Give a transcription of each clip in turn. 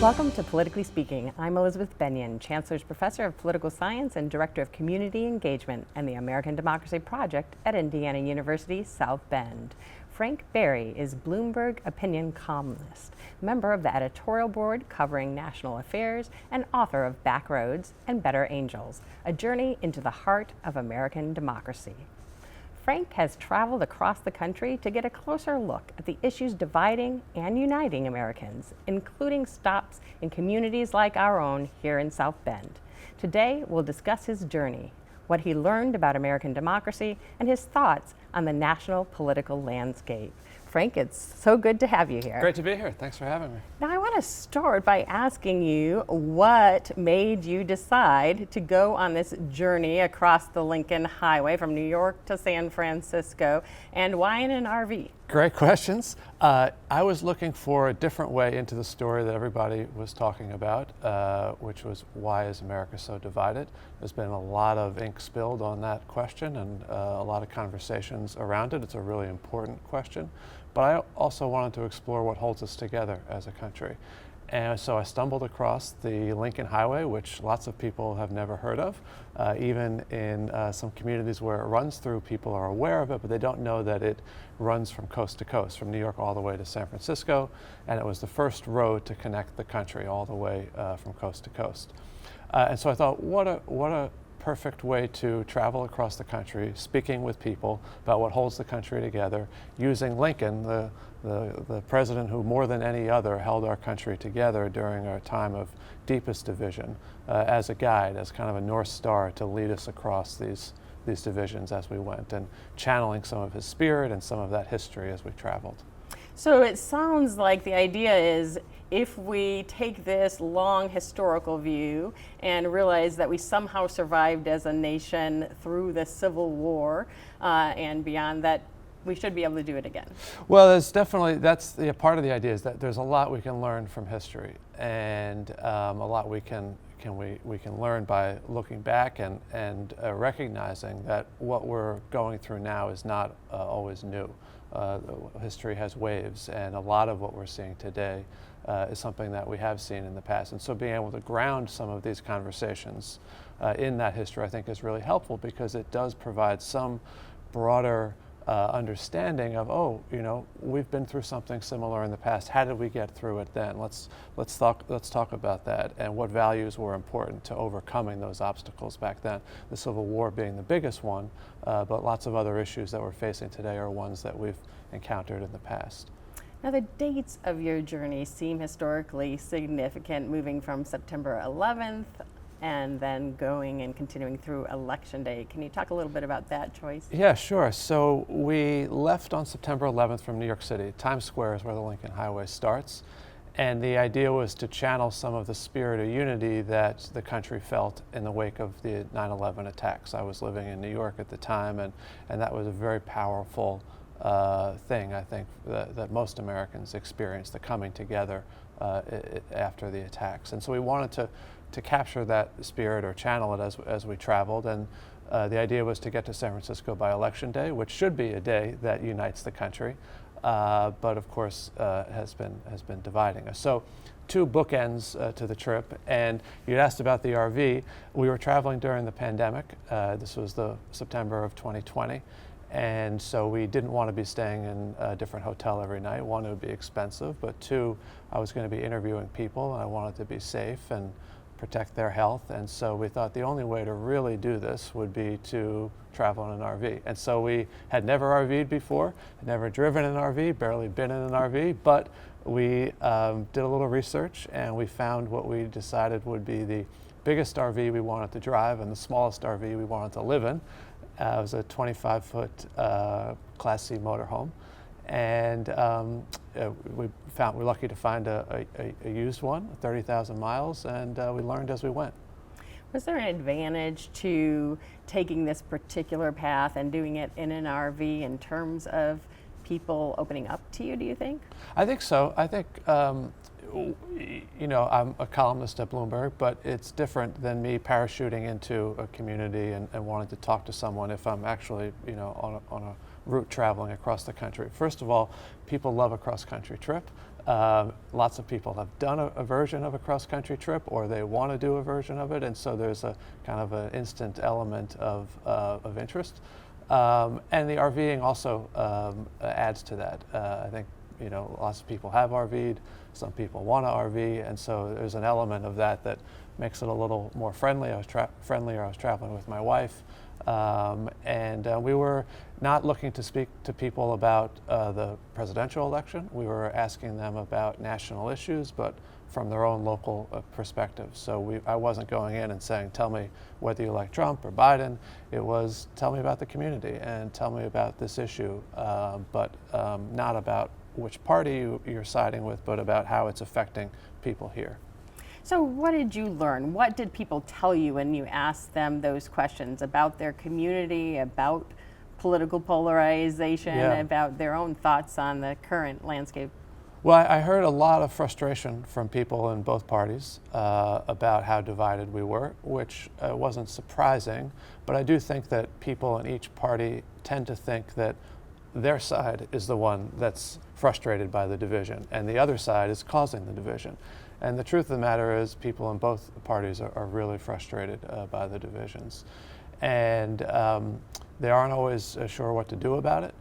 Welcome to Politically Speaking. I'm Elizabeth Bennion, Chancellor's Professor of Political Science and Director of Community Engagement and the American Democracy Project at Indiana University, South Bend. Frank Berry is Bloomberg opinion columnist, member of the editorial board covering national affairs, and author of Backroads and Better Angels, a journey into the heart of American democracy. Frank has traveled across the country to get a closer look at the issues dividing and uniting Americans, including stops in communities like our own here in South Bend. Today, we'll discuss his journey, what he learned about American democracy, and his thoughts on the national political landscape. Frank, it's so good to have you here. Great to be here. Thanks for having me. Now, I want to start by asking you what made you decide to go on this journey across the Lincoln Highway from New York to San Francisco, and why in an RV? Great questions. I was looking for a different way into the story that everybody was talking about, which was why is America so divided? There's been a lot of ink spilled on that question and a lot of conversations around it. It's a really important question. But I also wanted to explore what holds us together as a country. And so I stumbled across the Lincoln Highway, which lots of people have never heard of. Even in some communities where it runs through, people are aware of it, but they don't know that it runs from coast to coast, from New York all the way to San Francisco. And it was the first road to connect the country all the way from coast to coast. And so I thought, what a perfect way to travel across the country, speaking with people about what holds the country together, using Lincoln, the president who more than any other held our country together during our time of deepest division, as a guide, as kind of a North Star to lead us across these divisions as we went, and channeling some of his spirit and some of that history as we traveled. So it sounds like the idea is if we take this long historical view and realize that we somehow survived as a nation through the Civil War and beyond that, we should be able to do it again. Well, that's part of the idea is that there's a lot we can learn from history, and a lot we can learn by looking back and recognizing that what we're going through now is not always new. History has waves, and a lot of what we're seeing today is something that we have seen in the past. And so being able to ground some of these conversations in that history, I think, is really helpful, because it does provide some broader understanding of, we've been through something similar in the past. How did we get through it then? Let's talk about that, and what values were important to overcoming those obstacles back then. The Civil War being the biggest one, but lots of other issues that we're facing today are ones that we've encountered in the past. Now, the dates of your journey seem historically significant, moving from September 11th and then going and continuing through Election Day. Can you talk a little bit about that choice? Yeah, sure. So we left on September 11th from New York City. Times Square is where the Lincoln Highway starts. And the idea was to channel some of the spirit of unity that the country felt in the wake of the 9/11 attacks. I was living in New York at the time, and that was a very powerful thing, I think, that most Americans experienced, the coming together after the attacks. And so we wanted to capture that spirit or channel it as we traveled. And the idea was to get to San Francisco by Election Day, which should be a day that unites the country, but of course has been dividing us. So two bookends to the trip. And you asked about the RV. We were traveling during the pandemic. This was the September of 2020. And so we didn't want to be staying in a different hotel every night. One, it would be expensive, but two, I was going to be interviewing people, and I wanted to be safe and protect their health. And so we thought the only way to really do this would be to travel in an RV. And so we had never RV'd before, had never driven an RV, barely been in an RV, but we did a little research, and we found what we decided would be the biggest RV we wanted to drive and the smallest RV we wanted to live in. It was a 25-foot Class C motorhome, and we're lucky to find a used one, 30,000 miles, and we learned as we went. Was there an advantage to taking this particular path and doing it in an RV in terms of people opening up to you, do you think? I think so. I think I'm a columnist at Bloomberg, but it's different than me parachuting into a community and wanting to talk to someone if I'm actually, on a route traveling across the country. First of all, people love a cross-country trip. Lots of people have done a version of a cross-country trip, or they want to do a version of it, and so there's a kind of an instant element of interest. And the RVing also adds to that. I think lots of people have RV'd, some people want to RV, and so there's an element of that that makes it a little more friendly. I was traveling with my wife, and we were not looking to speak to people about the presidential election. We were asking them about national issues, but from their own local perspective. So I wasn't going in and saying, tell me whether you like Trump or Biden. It was, tell me about the community and tell me about this issue, but not about which party you're siding with, but about how it's affecting people here. So what did you learn? What did people tell you when you asked them those questions about their community, about political polarization, about their own thoughts on the current landscape? Well, I heard a lot of frustration from people in both parties about how divided we were, which wasn't surprising, but I do think that people in each party tend to think that their side is the one that's frustrated by the division, and the other side is causing the division. And the truth of the matter is people in both parties are really frustrated by the divisions. And they aren't always sure what to do about it.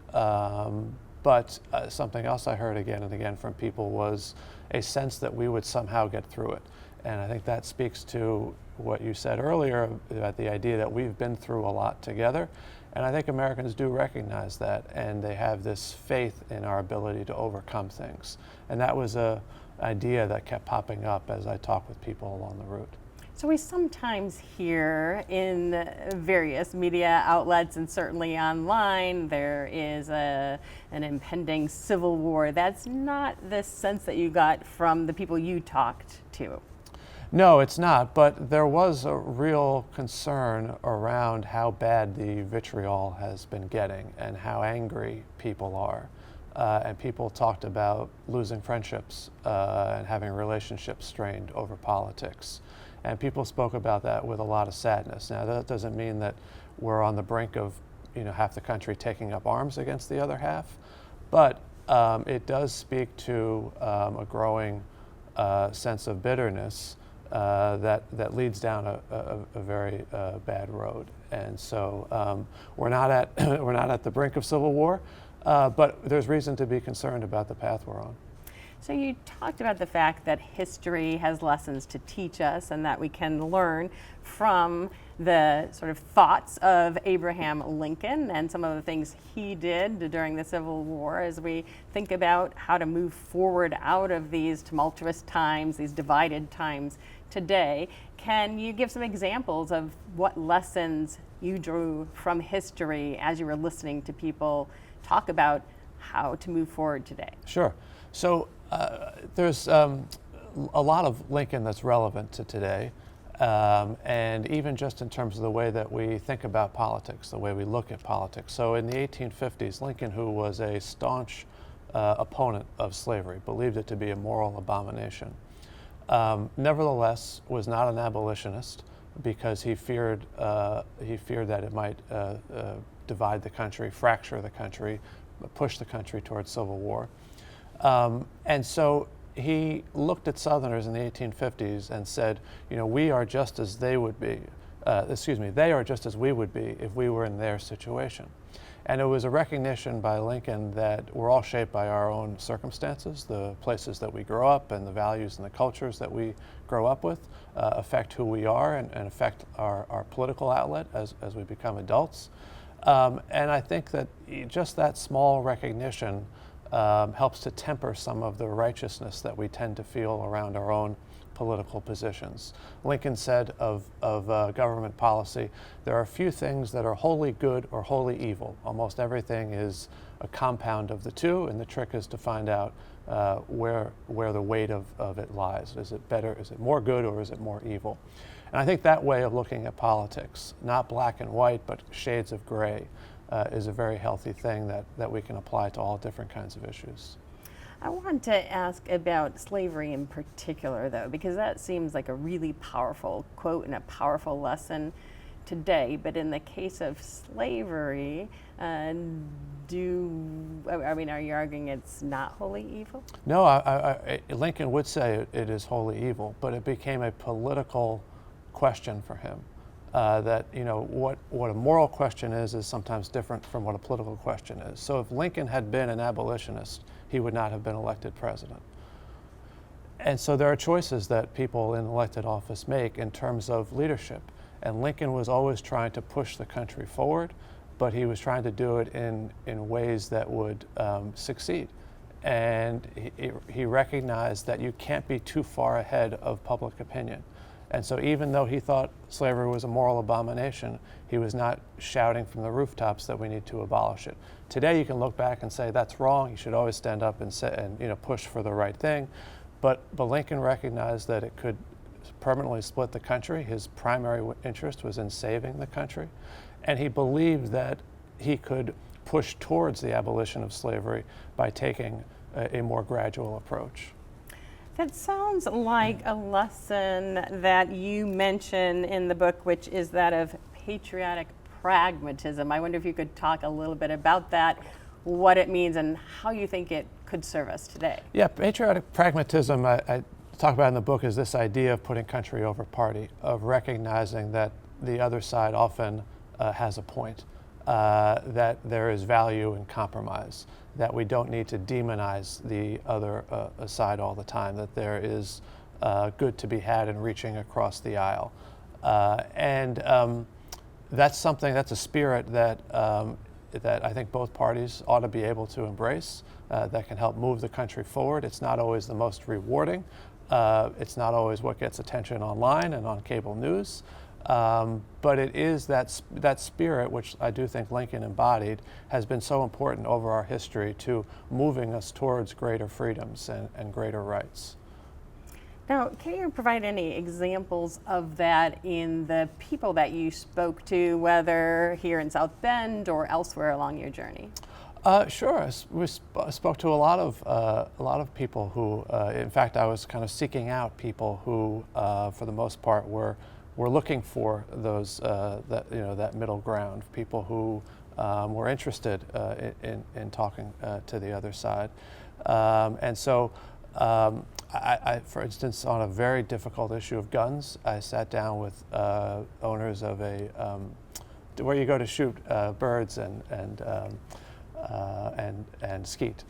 But something else I heard again and again from people was a sense that we would somehow get through it. And I think that speaks to what you said earlier about the idea that we've been through a lot together. And I think Americans do recognize that, and they have this faith in our ability to overcome things. And that was an idea that kept popping up as I talked with people along the route. So we sometimes hear in various media outlets and certainly online, there is an impending civil war. That's not the sense that you got from the people you talked to. No, it's not, but there was a real concern around how bad the vitriol has been getting and how angry people are. And people talked about losing friendships and having relationships strained over politics. And people spoke about that with a lot of sadness. Now, that doesn't mean that we're on the brink of half the country taking up arms against the other half, but it does speak to a growing sense of bitterness that leads down a very bad road. And so we're not at the brink of civil war, but there's reason to be concerned about the path we're on. So you talked about the fact that history has lessons to teach us and that we can learn from the sort of thoughts of Abraham Lincoln and some of the things he did during the Civil War as we think about how to move forward out of these tumultuous times, these divided times today. Can you give some examples of what lessons you drew from history as you were listening to people talk about how to move forward today? Sure. So there's a lot of Lincoln that's relevant to today, and even just in terms of the way that we think about politics, the way we look at politics. So in the 1850s, Lincoln, who was a staunch opponent of slavery, believed it to be a moral abomination, nevertheless was not an abolitionist because he feared that it might divide the country, fracture the country, push the country towards civil war. And so he looked at Southerners in the 1850s and said, we are just as they would be, they are just as we would be if we were in their situation. And it was a recognition by Lincoln that we're all shaped by our own circumstances. The places that we grow up and the values and the cultures that we grow up with affect who we are and affect our political outlet as we become adults. And I think that just that small recognition helps to temper some of the righteousness that we tend to feel around our own political positions. Lincoln said of government policy, there are few things that are wholly good or wholly evil. Almost everything is a compound of the two, and the trick is to find out where the weight of it lies. Is it better, is it more good, or is it more evil? And I think that way of looking at politics, not black and white, but shades of gray, is a very healthy thing that we can apply to all different kinds of issues. I want to ask about slavery in particular, though, because that seems like a really powerful quote and a powerful lesson today, but in the case of slavery, are you arguing it's not wholly evil? No, Lincoln would say it is wholly evil, but it became a political question for him. That what a moral question is sometimes different from what a political question is. So if Lincoln had been an abolitionist, he would not have been elected president. And so there are choices that people in elected office make in terms of leadership. And Lincoln was always trying to push the country forward, but he was trying to do it in ways that would succeed. And he recognized that you can't be too far ahead of public opinion. And so even though he thought slavery was a moral abomination, he was not shouting from the rooftops that we need to abolish it. Today you can look back and say that's wrong. You should always stand up and say, and push for the right thing. But Lincoln recognized that it could permanently split the country. His primary interest was in saving the country. And he believed that he could push towards the abolition of slavery by taking a more gradual approach. That sounds like a lesson that you mention in the book, which is that of patriotic pragmatism. I wonder if you could talk a little bit about that, what it means, and how you think it could serve us today. Yeah, patriotic pragmatism, I talk about in the book, is this idea of putting country over party, of recognizing that the other side often has a point, that there is value in compromise, that we don't need to demonize the other side all the time, that there is good to be had in reaching across the aisle. That's a spirit that I think both parties ought to be able to embrace, that can help move the country forward. It's not always the most rewarding. It's not always what gets attention online and on cable news. But it is that spirit, which I do think Lincoln embodied, has been so important over our history to moving us towards greater freedoms and greater rights. Now, can you provide any examples of that in the people that you spoke to, whether here in South Bend or elsewhere along your journey? Sure. We spoke to a lot of people who, in fact, I was kind of seeking out people who, for the most part, were looking for those that middle ground. People who were interested in talking to the other side, and so. I, for instance, on a very difficult issue of guns, I sat down with owners of where you go to shoot birds and skeet,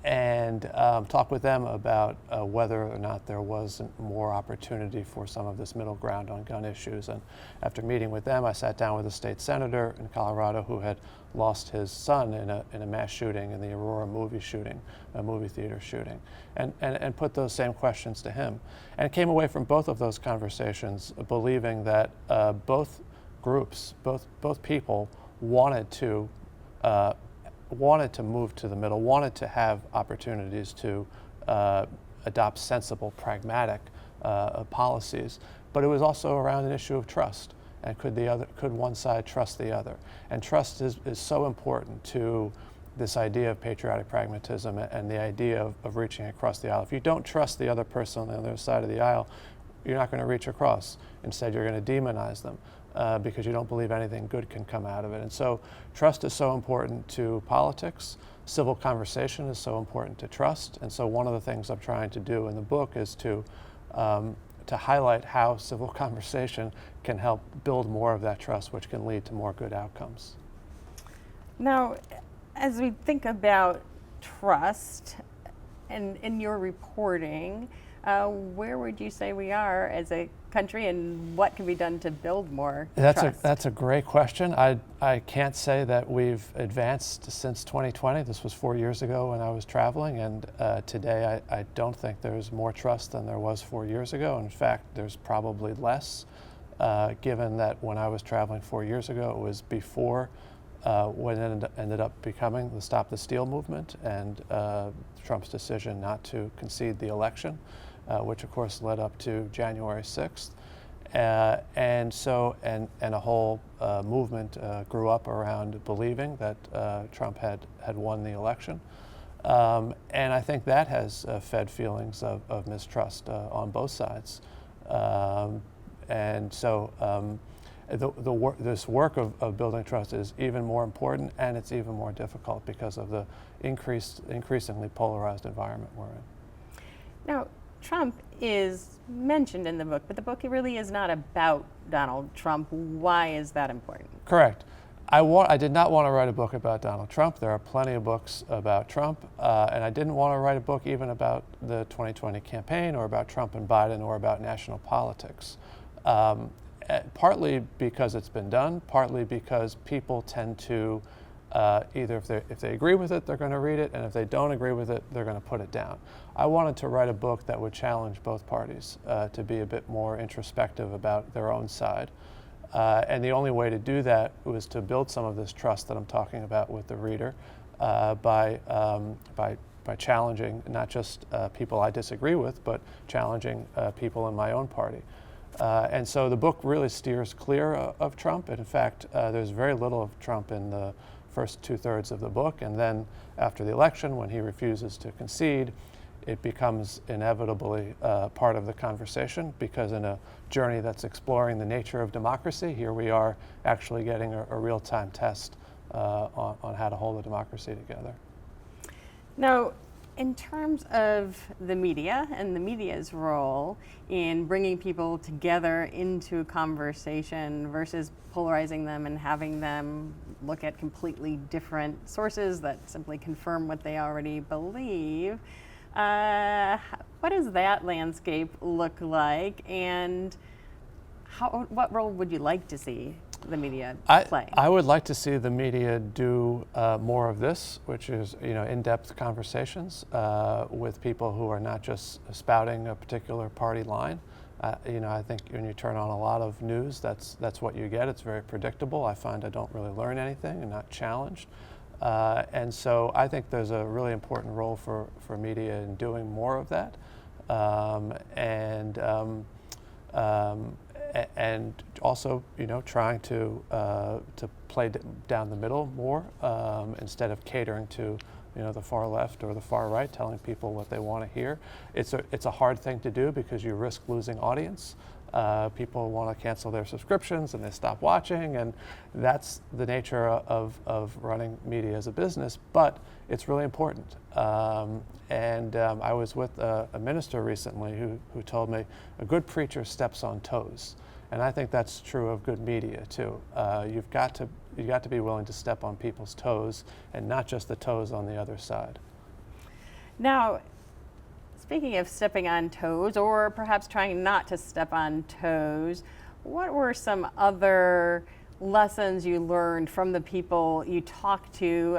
and talk with them about whether or not there was more opportunity for some of this middle ground on gun issues. And after meeting with them, I sat down with a state senator in Colorado who had lost his son in a mass shooting in the Aurora movie theater shooting, and put those same questions to him. And came away from both of those conversations believing that both groups, both people wanted to move to the middle, wanted to have opportunities to adopt sensible, pragmatic policies. But it was also around an issue of trust. And could one side trust the other? And trust is so important to this idea of patriotic pragmatism and the idea of reaching across the aisle. If you don't trust the other person on the other side of the aisle, you're not going to reach across. Instead, you're going to demonize them because you don't believe anything good can come out of it. And so trust is so important to politics. Civil conversation is so important to trust. And so one of the things I'm trying to do in the book is to highlight how civil conversation can help build more of that trust, which can lead to more good outcomes. Now, as we think about trust and in your reporting, where would you say we are as a country, and what can be done to build more trust? That's a great question. I can't say that we've advanced since 2020. This was 4 years ago when I was traveling, and today I don't think there's more trust than there was 4 years ago. In fact, there's probably less, given that when I was traveling 4 years ago, it was before what ended up becoming the Stop the Steal movement and Trump's decision not to concede the election, which of course led up to January 6th. And a whole movement grew up around believing that Trump had won the election. And I think that has fed feelings of mistrust on both sides. This work of building trust is even more important, and it's even more difficult because of the increasingly polarized environment we're in. Now, Trump is mentioned in the book, but the book really is not about Donald Trump. Why is that important? Correct. I did not want to write a book about Donald Trump. There are plenty of books about Trump, and I didn't want to write a book even about the 2020 campaign or about Trump and Biden or about national politics. Partly because it's been done, partly because people tend to either if they agree with it, they're going to read it, and if they don't agree with it, they're going to put it down. I wanted to write a book that would challenge both parties to be a bit more introspective about their own side. And the only way to do that was to build some of this trust that I'm talking about with the reader by challenging not just people I disagree with, but challenging people in my own party. And so the book really steers clear of Trump. And in fact, there's very little of Trump in the first 2/3 of the book. And then after the election, when he refuses to concede, it becomes inevitably part of the conversation, because in a journey that's exploring the nature of democracy, here we are actually getting a real-time test on how to hold a democracy together. Now, in terms of the media and the media's role in bringing people together into a conversation versus polarizing them and having them look at completely different sources that simply confirm what they already believe, what does that landscape look like, and what role would you like to see the media play? I would like to see the media do more of this, which is in-depth conversations with people who are not just spouting a particular party line. I think when you turn on a lot of news, that's what you get. It's very predictable. I find I don't really learn anything and not challenged. And so I think there's a really important role for media in doing more of that, and also trying to play down the middle more instead of catering to the far left or the far right, telling people what they want to hear. It's a hard thing to do because you risk losing audience. People want to cancel their subscriptions and they stop watching, and that's the nature of running media as a business, but it's really important. I was with a minister recently who told me a good preacher steps on toes, and I think that's true of good media too. You've got to be willing to step on people's toes and not just the toes on the other side. Now, speaking of stepping on toes, or perhaps trying not to step on toes, what were some other lessons you learned from the people you talked to,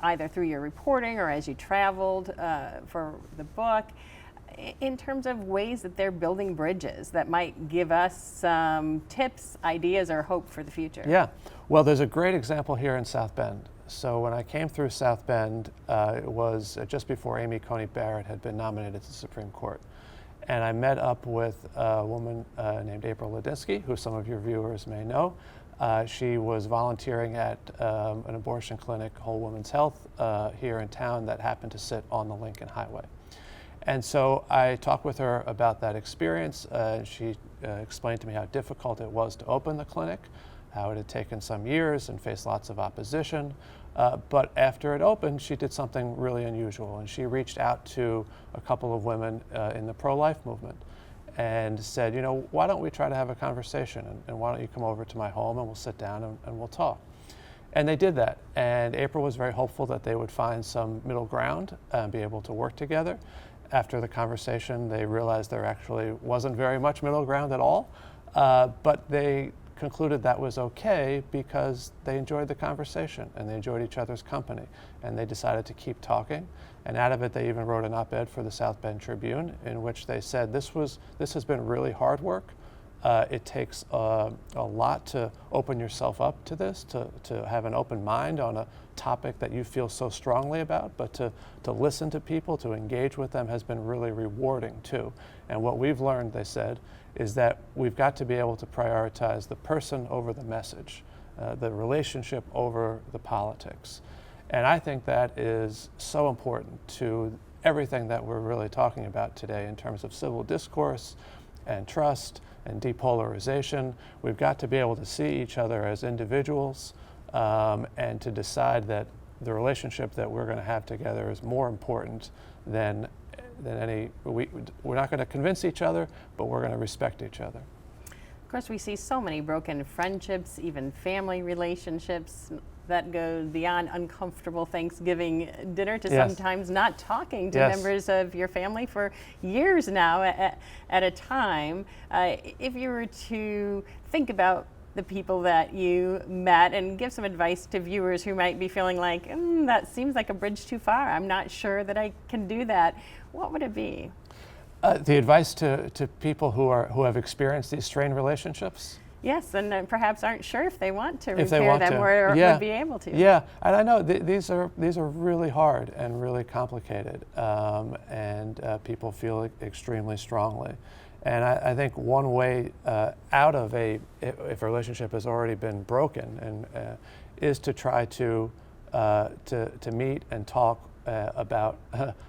either through your reporting or as you traveled for the book, in terms of ways that they're building bridges that might give us some tips, ideas, or hope for the future? Yeah, well, there's a great example here in South Bend. So when I came through South Bend, it was just before Amy Coney Barrett had been nominated to the Supreme Court. And I met up with a woman named April Ladinsky, who some of your viewers may know. She was volunteering at an abortion clinic, Whole Woman's Health, here in town that happened to sit on the Lincoln Highway. And so I talked with her about that experience. She explained to me how difficult it was to open the clinic, how it had taken some years and faced lots of opposition. But after it opened, she did something really unusual, and she reached out to a couple of women in the pro-life movement and said, why don't we try to have a conversation, and why don't you come over to my home and we'll sit down and we'll talk. And they did that, and April was very hopeful that they would find some middle ground and be able to work together. After the conversation, they realized there actually wasn't very much middle ground at all, but they concluded that was okay because they enjoyed the conversation and they enjoyed each other's company, and they decided to keep talking. And out of it, they even wrote an op-ed for the South Bend Tribune in which they said this has been really hard work. It takes a lot to open yourself up to this, to have an open mind on a topic that you feel so strongly about, but to listen to people, to engage with them has been really rewarding too. And what we've learned, they said, is that we've got to be able to prioritize the person over the message, the relationship over the politics. And I think that is so important to everything that we're really talking about today in terms of civil discourse and trust and depolarization. We've got to be able to see each other as individuals and to decide that the relationship that we're going to have together is more important than any. We're not going to convince each other, but we're going to respect each other. Of course, we see so many broken friendships, even family relationships that go beyond uncomfortable Thanksgiving dinner to Yes. sometimes not talking to Yes. members of your family for years now at a time. If you were to think about the people that you met and give some advice to viewers who might be feeling like, that seems like a bridge too far, I'm not sure that I can do that, what would it be? The advice to people who have experienced these strained relationships? Yes, and perhaps aren't sure if they want to If they repair want them to. or Yeah. would be able to. Yeah, and I know these are really hard and really complicated, and people feel it extremely strongly. And I think one way out of if a relationship has already been broken and is to try to meet and talk about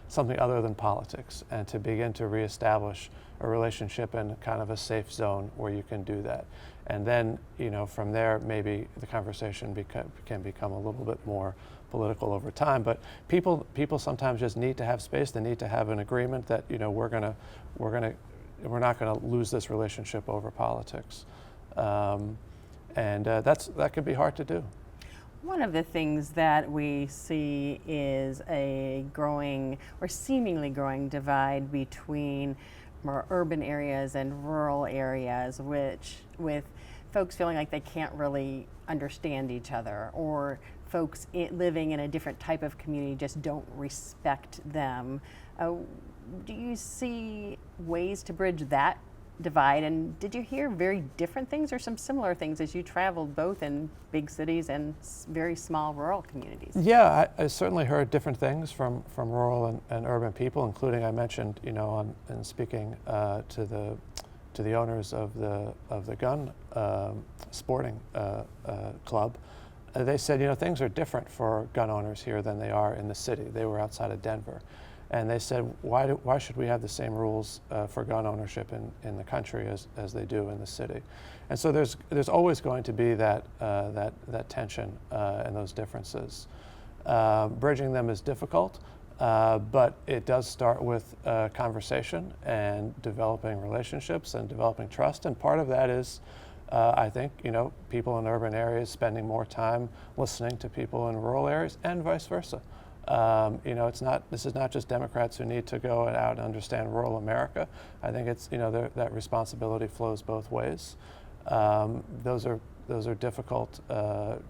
something other than politics, and to begin to reestablish a relationship in kind of a safe zone where you can do that. And then, from there, maybe the conversation can become a little bit more political over time. But people sometimes just need to have space. They need to have an agreement that we're not going to lose this relationship over politics, and that can be hard to do. One of the things that we see is a growing or seemingly growing divide between more urban areas and rural areas, with folks feeling like they can't really understand each other, or folks living in a different type of community just don't respect them. Do you see ways to bridge that divide? And did you hear very different things or some similar things as you traveled both in big cities and very small rural communities? Yeah, I certainly heard different things from rural and urban people, including, I mentioned, in speaking to the owners of the gun sporting club. They said, things are different for gun owners here than they are in the city. They were outside of Denver. And they said, why should we have the same rules for gun ownership in the country as they do in the city? And so there's always going to be that tension and those differences. Bridging them is difficult, but it does start with conversation and developing relationships and developing trust. And part of that is, I think, people in urban areas spending more time listening to people in rural areas, and vice versa. This is not just Democrats who need to go out and understand rural America. I think it's, that responsibility flows both ways. Those are difficult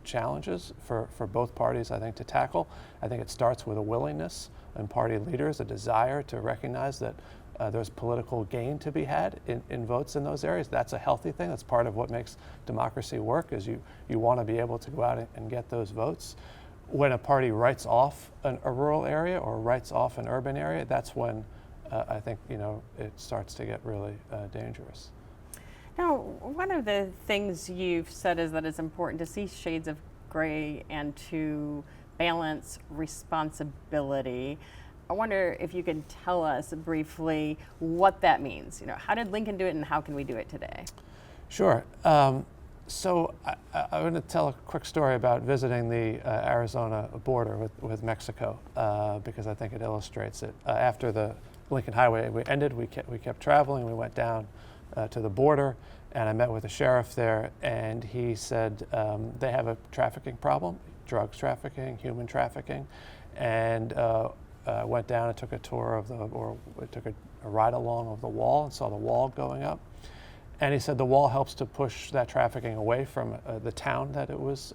challenges for both parties, I think, to tackle. I think it starts with a willingness in party leaders, a desire to recognize that there's political gain to be had in votes in those areas. That's a healthy thing. That's part of what makes democracy work, is you want to be able to go out and get those votes. When a party writes off a rural area or writes off an urban area, that's when I think it starts to get really dangerous. Now, one of the things you've said is that it's important to see shades of gray and to balance responsibility. I wonder if you could tell us briefly what that means. How did Lincoln do it, and how can we do it today? Sure. So I'm going to tell a quick story about visiting the Arizona border with Mexico, because I think it illustrates it. After the Lincoln Highway ended, we kept traveling. We went down to the border, and I met with the sheriff there, and he said they have a trafficking problem, drugs trafficking, human trafficking, and went down and took a tour took a ride along of the wall and saw the wall going up. And he said the wall helps to push that trafficking away from the town that it was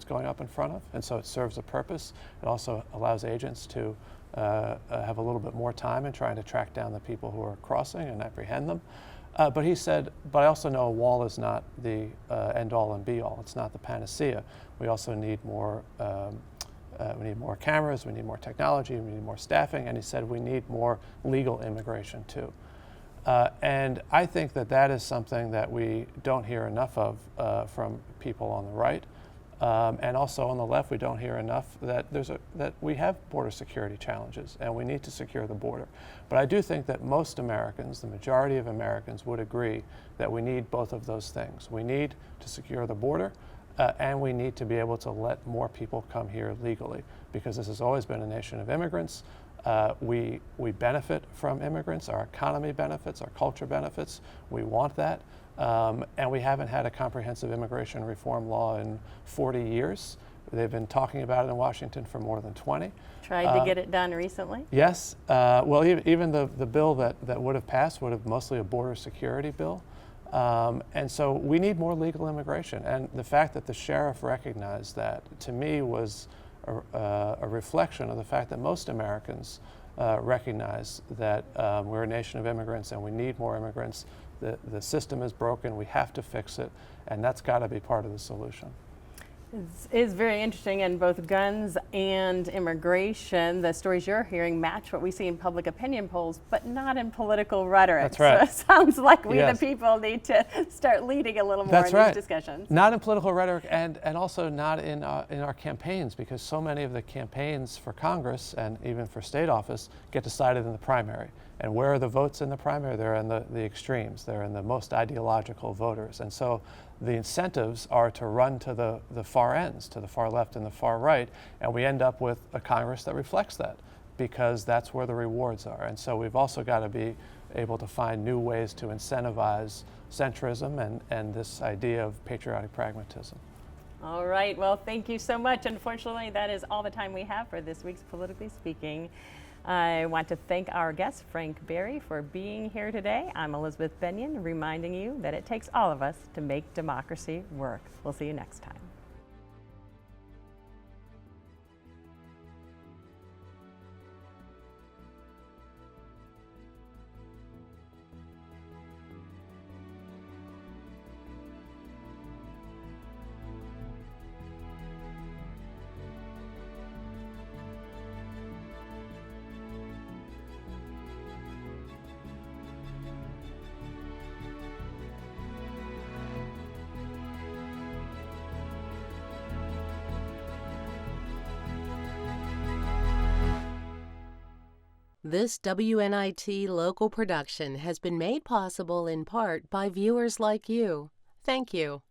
going up in front of, and so it serves a purpose. It also allows agents to have a little bit more time in trying to track down the people who are crossing and apprehend them. But he said, but I also know a wall is not the end-all and be-all. It's not the panacea. We also need more. We need more cameras. We need more technology. We need more staffing. And he said we need more legal immigration too. And I think that is something that we don't hear enough of from people on the right. And also on the left, we don't hear enough that that we have border security challenges and we need to secure the border. But I do think that most Americans, the majority of Americans, would agree that we need both of those things. We need to secure the border and we need to be able to let more people come here legally, because this has always been a nation of immigrants. We benefit from immigrants, our economy benefits, our culture benefits. We want that. And we haven't had a comprehensive immigration reform law in 40 years. They've been talking about it in Washington for more than 20. Tried to get it done recently? Yes. Well, even the bill that would have passed would have mostly a border security bill. And so we need more legal immigration. And the fact that the sheriff recognized that, to me, was a reflection of the fact that most Americans recognize that we're a nation of immigrants and we need more immigrants. The system is broken, we have to fix it, and that's got to be part of the solution. It's very interesting, and both guns and immigration, the stories you're hearing match what we see in public opinion polls, but not in political rhetoric. That's right. So it sounds like we, Yes. the people, need to start leading a little more That's in right. these discussions. Not in political rhetoric, and also not in our campaigns, because so many of the campaigns for Congress and even for state office get decided in the primary. And where are the votes in the primary? They're in the extremes. They're in the most ideological voters. And so the incentives are to run to the far ends, to the far left and the far right, and we end up with a Congress that reflects that, because that's where the rewards are. And so we've also got to be able to find new ways to incentivize centrism and this idea of patriotic pragmatism. All right, well, thank you so much. Unfortunately, that is all the time we have for this week's Politically Speaking. I want to thank our guest, Frank Berry, for being here today. I'm Elizabeth Bennion, reminding you that it takes all of us to make democracy work. We'll see you next time. This WNIT local production has been made possible in part by viewers like you. Thank you.